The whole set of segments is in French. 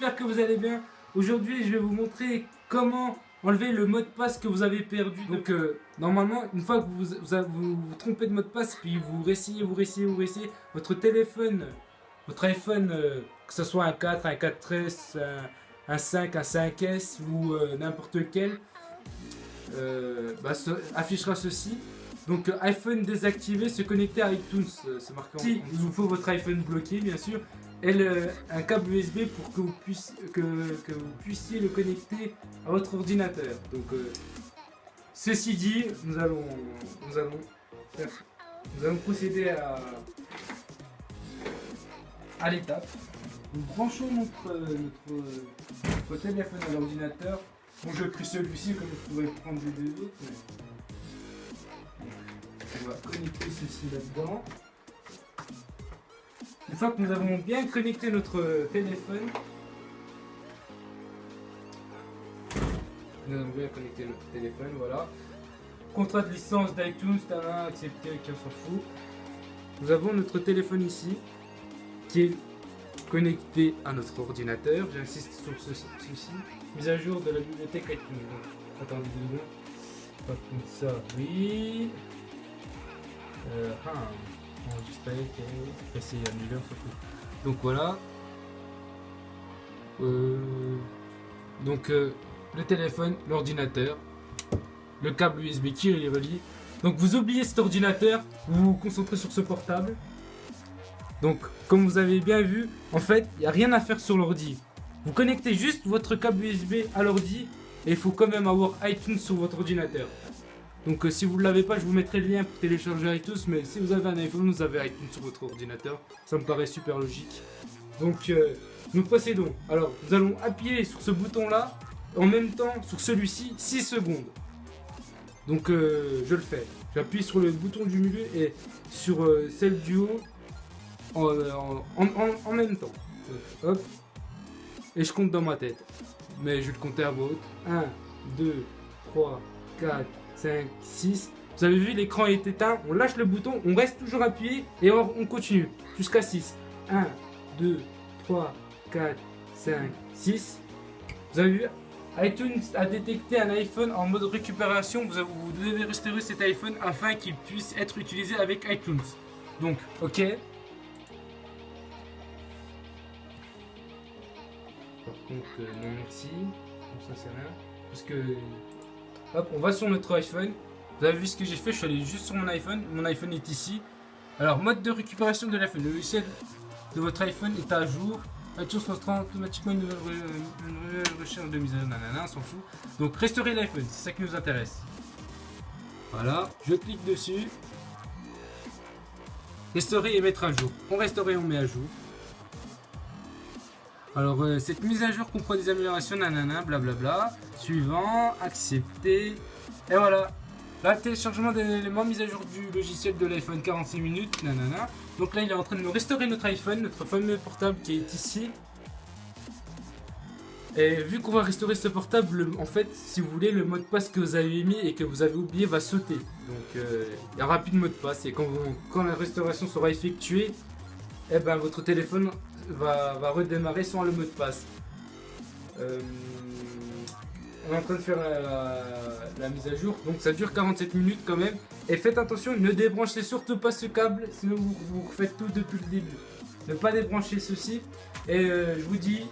j'espère que vous allez bien. Aujourd'hui, je vais vous montrer comment enlever le mot de passe que vous avez perdu. Donc, normalement, une fois que vous trompez de mot de passe, puis vous réessayez, votre téléphone, votre iPhone, que ce soit un 4, un 4S, un 5, un 5S ou n'importe lequel, affichera ceci. Donc iPhone désactivé, se connecter à iTunes, c'est marqué. Si il vous faut votre iPhone bloqué, bien sûr, et un câble USB pour que vous puissiez le connecter à votre ordinateur. Donc ceci dit, nous allons procéder à l'étape. Nous branchons notre téléphone à l'ordinateur. Bon, je pris celui-ci comme je pourrais prendre les deux autres. On va connecter ceci là-dedans. Une fois que nous avons bien connecté notre téléphone, voilà. Contrat de licence d'iTunes, accepté, qui s'en fout. Nous avons notre téléphone ici, qui est connecté à notre ordinateur. J'insiste sur ceci. Mise à jour de la bibliothèque iTunes. Donc, attendez 2 secondes. Pas comme ça, oui. Enregistré, essayer annuler, on s'en fout. Donc voilà. Le téléphone, l'ordinateur, le câble USB qui les relie. Donc vous oubliez cet ordinateur, vous vous concentrez sur ce portable. Donc comme vous avez bien vu, en fait, il n'y a rien à faire sur l'ordi. Vous connectez juste votre câble USB à l'ordi et il faut quand même avoir iTunes sur votre ordinateur. Donc si vous ne l'avez pas, je vous mettrai le lien pour télécharger iTunes, mais si vous avez un iPhone, vous avez iTunes sur votre ordinateur. Ça me paraît super logique. Donc nous procédons. Alors nous allons appuyer sur ce bouton là, en même temps sur celui-ci 6 secondes. Donc je le fais. J'appuie sur le bouton du milieu et sur celle du haut en même temps. Donc, hop. Et je compte dans ma tête. Mais je vais le compter à voix haute. 1, 2, 3, 4, 5, 6. Vous avez vu, l'écran est éteint. On lâche le bouton, on reste toujours appuyé et on continue jusqu'à 6. 1, 2, 3, 4, 5, 6. Vous avez vu, iTunes a détecté un iPhone en mode récupération. Vous devez restaurer cet iPhone afin qu'il puisse être utilisé avec iTunes. Donc, ok. Par contre, non merci. Comme ça, c'est rien. Parce que, hop, on va sur notre iPhone. Vous avez vu ce que j'ai fait, je suis allé juste sur mon iPhone. Mon iPhone est ici. Alors, mode de récupération de l'iPhone. Le logiciel de votre iPhone est à jour. iTunes lancera automatiquement une nouvelle recherche de mise à jour. Nanana, on s'en fout. Donc, restaurer l'iPhone, c'est ça qui nous intéresse. Voilà, je clique dessus. Restaurer et mettre à jour. On restaure et on met à jour. Alors, cette mise à jour comprend des améliorations, nanana, blablabla. Suivant, accepter. Et voilà. Là, téléchargement des éléments, mise à jour du logiciel de l'iPhone, 46 minutes, nanana. Donc là, il est en train de me restaurer notre iPhone, notre fameux portable qui est ici. Et vu qu'on va restaurer ce portable, en fait, si vous voulez, le mot de passe que vous avez mis et que vous avez oublié va sauter. Donc, il n'y aura plus de mot de passe. Et quand la restauration sera effectuée, eh ben, votre téléphone va redémarrer sans le mot de passe. On est en train de faire la mise à jour, donc ça dure 47 minutes quand même. Et faites attention, ne débranchez surtout pas ce câble, sinon vous refaites tout depuis le début. Ne pas débrancher ceci. Et je vous dis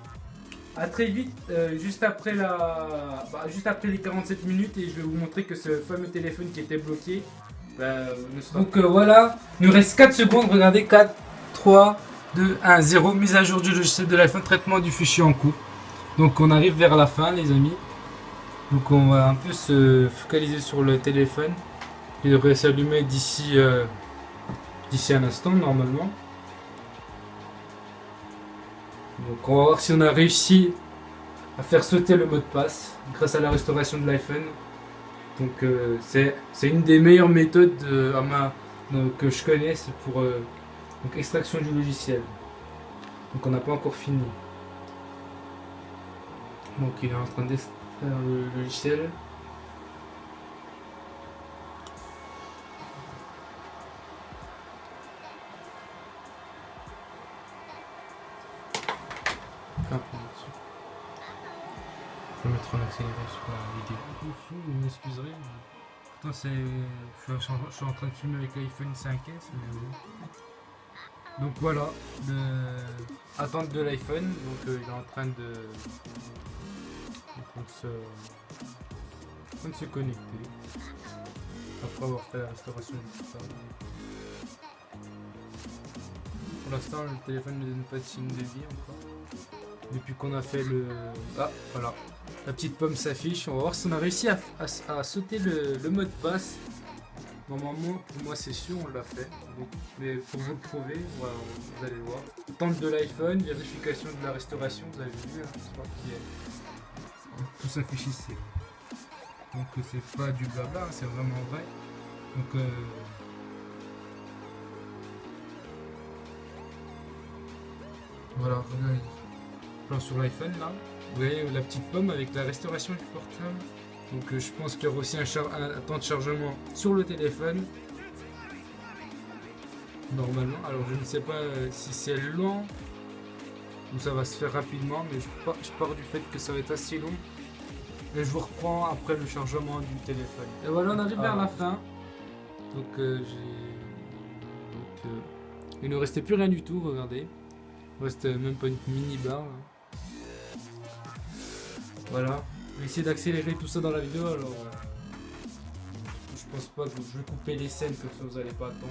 à très vite, juste après les 47 minutes, et je vais vous montrer que ce fameux téléphone qui était bloqué ne sera. Donc voilà, il nous reste 4 secondes, regardez, 4, 3, 2, 1, 0, mise à jour du logiciel de l'iPhone, traitement du fichier en cours. Donc on arrive vers la fin les amis. Donc on va un peu se focaliser sur le téléphone. Il devrait s'allumer d'ici un instant normalement. Donc on va voir si on a réussi à faire sauter le mot de passe grâce à la restauration de l'iPhone. Donc c'est une des meilleures méthodes que je connaisse pour donc extraction du logiciel. Donc on n'a pas encore fini. Donc il est en train d'extraire le logiciel. train d'accélérer sur la vidéo. Vous m'excuserez. Pourtant, je suis en train de filmer avec l'iPhone 5S. Mais bon. Donc voilà, attente de l'iPhone. Donc il est en train de se connecter. Après avoir fait la restauration du système. Pour l'instant, le téléphone ne donne pas de signe de vie encore. Depuis qu'on a fait le... Ah, voilà. La petite pomme s'affiche. On va voir si on a réussi à sauter le mot de passe. Normalement, pour moi, c'est sûr, on l'a fait. Donc, mais pour vous le prouver, voilà, vous allez le voir. Attente de l'iPhone, vérification de la restauration. Vous avez vu, hein, l'histoire qui est... Tout s'affiche ici. Donc, c'est pas du blabla, c'est vraiment vrai. Donc, voilà, regardez. Plan sur l'iPhone là. Vous voyez la petite pomme avec la restauration du portable. Donc je pense qu'il y aura aussi un temps de chargement sur le téléphone. Normalement. Alors je ne sais pas si c'est lent ou ça va se faire rapidement, mais je pars du fait que ça va être assez long. Et je vous reprends après le chargement du téléphone. Et voilà, on arrive vers la fin. Donc il ne restait plus rien du tout, regardez. Il ne reste même pas une mini barre. Là. Voilà. Je vais essayer d'accélérer tout ça dans la vidéo. Alors, je pense pas que je vais couper les scènes comme ça vous n'allez pas attendre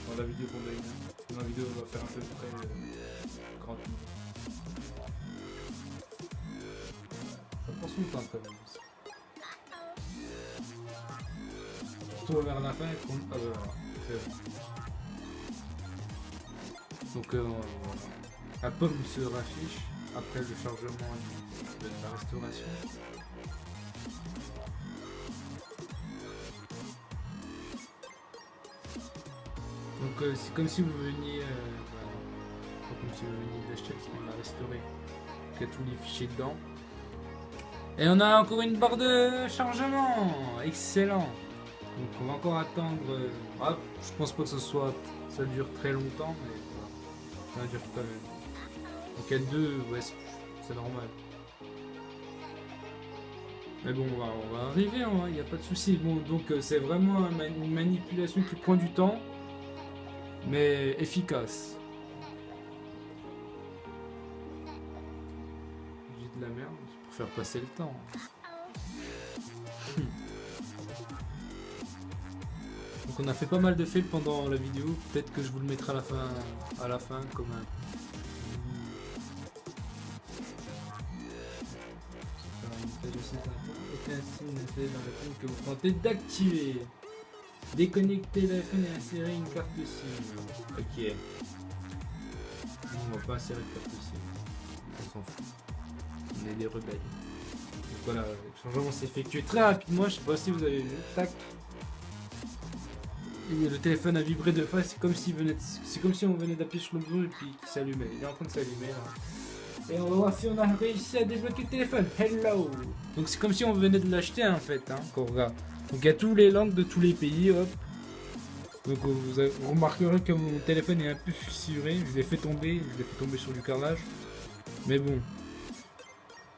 dans la vidéo qu'on a une. Dans la vidéo, on va faire à peu près 40 minutes. Ça prend son temps quand même. Surtout vers la fin. Ah bah voilà. C'est bon. Donc voilà. La pomme se raffiche après le chargement de la restauration. Donc c'est comme si vous veniez comme si vous veniez d'acheter parce qu'on l'a restauré. Il y a tous les fichiers dedans. Et on a encore une barre de chargement. Excellent. Donc on va encore attendre. Je pense pas que ça dure très longtemps, mais voilà. Ça dure quand même. Donc à 2, ouais, c'est normal. Mais bon, on va arriver, il n'y a pas de souci. Bon, donc c'est vraiment une manipulation qui prend du temps, mais efficace. J'ai de la merde, pour faire passer le temps. Donc on a fait pas mal de fails pendant la vidéo. Peut-être que je vous le mettrai à la fin comme un... Aucun signe d'installé dans l'iPhone que vous tentez d'activer. Déconnecter l'iPhone et insérer une carte SIM. Ok. On va pas insérer de carte SIM. On s'en fout. On est des rebelles. Donc voilà, le changement s'est effectué très rapidement. Je sais pas si vous avez vu. Tac. Et le téléphone a vibré de fois. C'est comme si on venait d'appuyer sur le bouton et puis qu'il s'allumait. Il est en train de s'allumer là. Et on va voir si on a réussi à débloquer le téléphone. Hello. Donc c'est comme si on venait de l'acheter en fait, hein, quand on regarde. Donc il y a toutes les langues de tous les pays, hop. Donc vous remarquerez que mon téléphone est un peu fissuré. Je l'ai fait tomber sur du carrelage. Mais bon.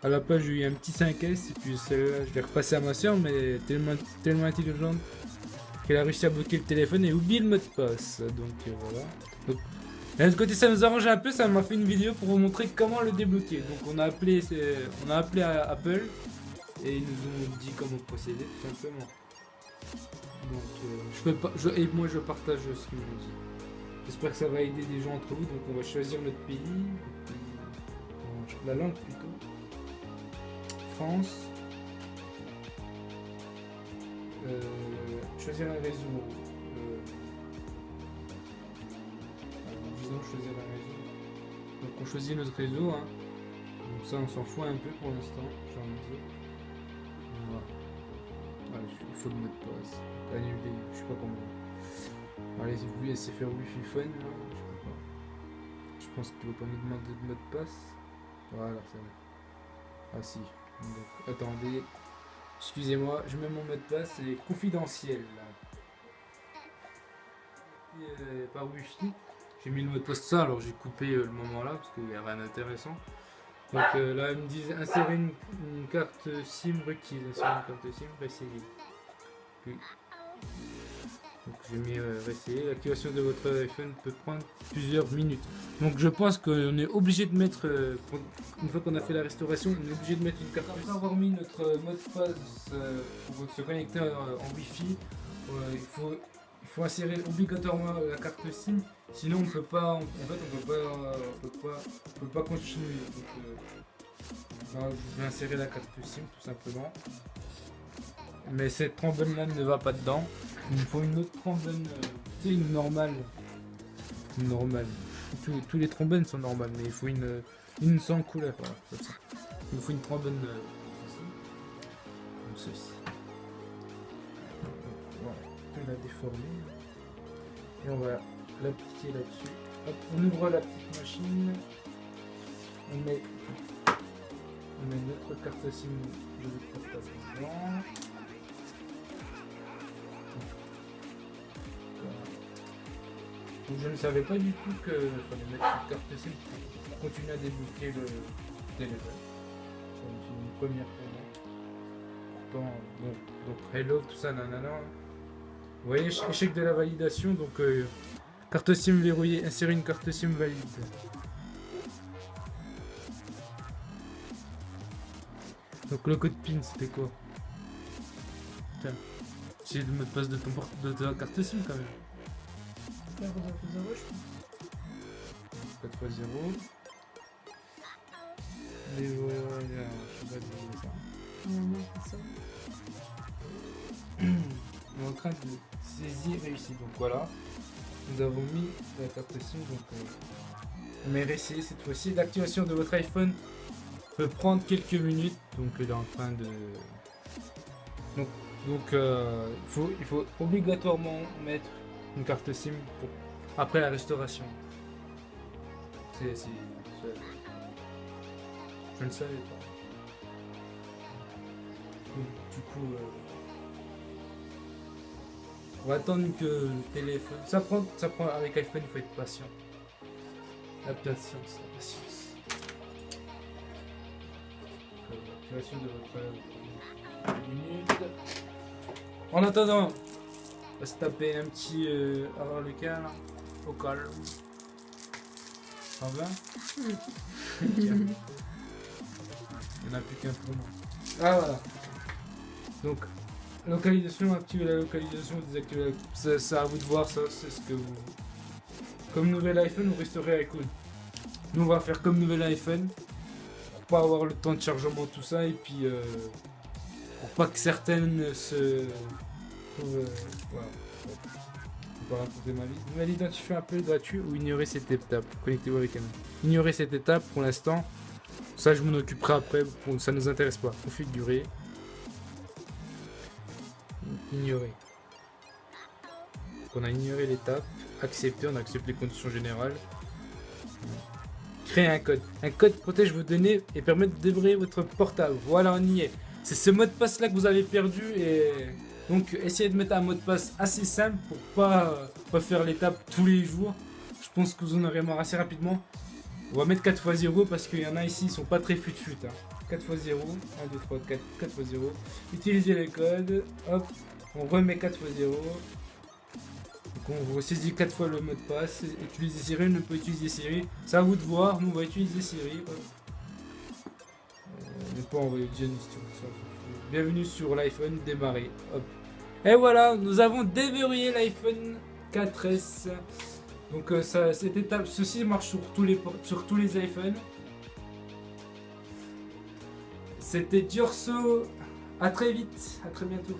À la place j'ai eu un petit 5S et puis celle-là je l'ai repassé à ma soeur, mais tellement intelligente qu'elle a réussi à bloquer le téléphone et oublier le mot de passe. Donc voilà. Donc, d'un autre côté ça nous arrange un peu, ça m'a fait une vidéo pour vous montrer comment le débloquer. Donc on a appelé à Apple et ils nous ont dit comment procéder tout simplement. Donc et moi je partage ce qu'ils m'ont dit. J'espère que ça va aider des gens entre vous. Donc on va choisir notre pays, la langue plutôt. France. Choisir un réseau. Disons choisir un réseau. Donc on choisit notre réseau. Hein. Donc ça on s'en fout un peu pour l'instant. J'ai envie de dire. Voilà. Il faut le mot de passe. Annuler, je sais pas comment. Allez, si vous voulez essayer de faire Wi-Fi fun, là, je sais pas. Je pense qu'il ne va pas nous demander de mot de passe. Voilà, c'est bon. Ah si. Donc, attendez. Excusez-moi, je mets mon mot de passe, c'est confidentiel. Par Wi-Fi, j'ai mis le mot de passe ça, alors j'ai coupé le moment là parce qu'il n'y a rien d'intéressant. Donc là, ils me disent insérer une carte SIM requise. Insérer une carte SIM, réessayer. Puis, donc j'ai mis réessayer. L'activation de votre iPhone peut prendre plusieurs minutes. Donc je pense qu'on est obligé de mettre, une fois qu'on a fait la restauration, on est obligé de mettre une carte. Après avoir mis notre mot de passe pour se connecter en Wi-Fi, il faut insérer obligatoirement la carte SIM. Sinon on peut pas, on peut pas continuer. Donc, là, je vais insérer la carte SIM tout simplement. Mais cette trombone là ne va pas dedans. Il me faut une autre trombone, tu sais, une normale. Une normale. Tous les trombones sont normales, mais il faut une sans couleur. Voilà, comme ça. Il me faut une trombone comme ceci. Voilà, on l'a déformé. Et on va l'appliquer là-dessus. Hop, on ouvre la petite machine. On met notre carte SIM de notre portable dedans. Donc je ne savais pas du tout qu'il fallait mettre une carte SIM pour continuer à débloquer le téléphone. C'est une première pour moi. Pourtant, bon, donc hello, tout ça, nanana. Vous voyez, échec de la validation, donc carte SIM verrouillée, insérer une carte SIM valide. Donc le code PIN c'était quoi? Tiens, c'est le mot de passe de ta carte SIM quand même. 4 0, je pense. 4 x 0. Et voilà, je vais pas dire ça. Non, c'est ça. On est en train de saisir réussi. Donc voilà, nous avons mis la carte SIM. Donc on va réessayer cette fois-ci. L'activation de votre iPhone peut prendre quelques minutes. Donc il est en train de. Donc il faut obligatoirement mettre une carte SIM après la restauration. Je ne savais pas. Donc, du coup, on va attendre que le téléphone. Ça prend avec iPhone, il faut être patient. La patience, la patience. Activation de votre minute. En attendant, on va se taper un petit avoir le calme, au calme. Ça va? Il n'y en a plus qu'un pour moi. Ah voilà. Donc, localisation, activer la localisation, désactiver la... C'est à vous de voir ça, c'est ce que vous... Comme nouvel iPhone, vous resterez iCloud. Nous on va faire comme nouvel iPhone, pour pas avoir le temps de chargement, tout ça, et puis pour pas que certaines se... voilà. Je vais pas raconter ma vie. Nouvel identifiant Apple gratuit ou ignorer cette étape. Connectez-vous avec un. Ignorer cette étape pour l'instant. Ça je m'en occuperai après, ça nous intéresse pas. Configurer. Ignorer. Donc on a ignoré l'étape. Accepter, on accepte les conditions générales. Créer un code. Un code protège vos données et permet de déverrouiller votre portable. Voilà, on y est. C'est ce mot de passe là que vous avez perdu et donc essayez de mettre un mot de passe assez simple pour pas refaire l'étape tous les jours. Je pense que vous en aurez marre assez rapidement. On va mettre 4 x 0 parce qu'il y en a ici, ils sont pas très fut-fut. Hein. 4 x 0, 1, 2, 3, 4, 4 x 0. Utilisez les codes, hop, on remet 4 x 0. Donc on saisit 4 fois le mot de passe. Utiliser Siri, on ne peut utiliser Siri. C'est à vous de voir, nous on va utiliser Siri. On n'est pas envoyé de instruction. Bienvenue sur l'iPhone, démarrer. Hop. Et voilà, nous avons déverrouillé l'iPhone 4S. Donc cette étape, ceci marche sur tous les iPhones. C'était Diorso. À très vite, à très bientôt.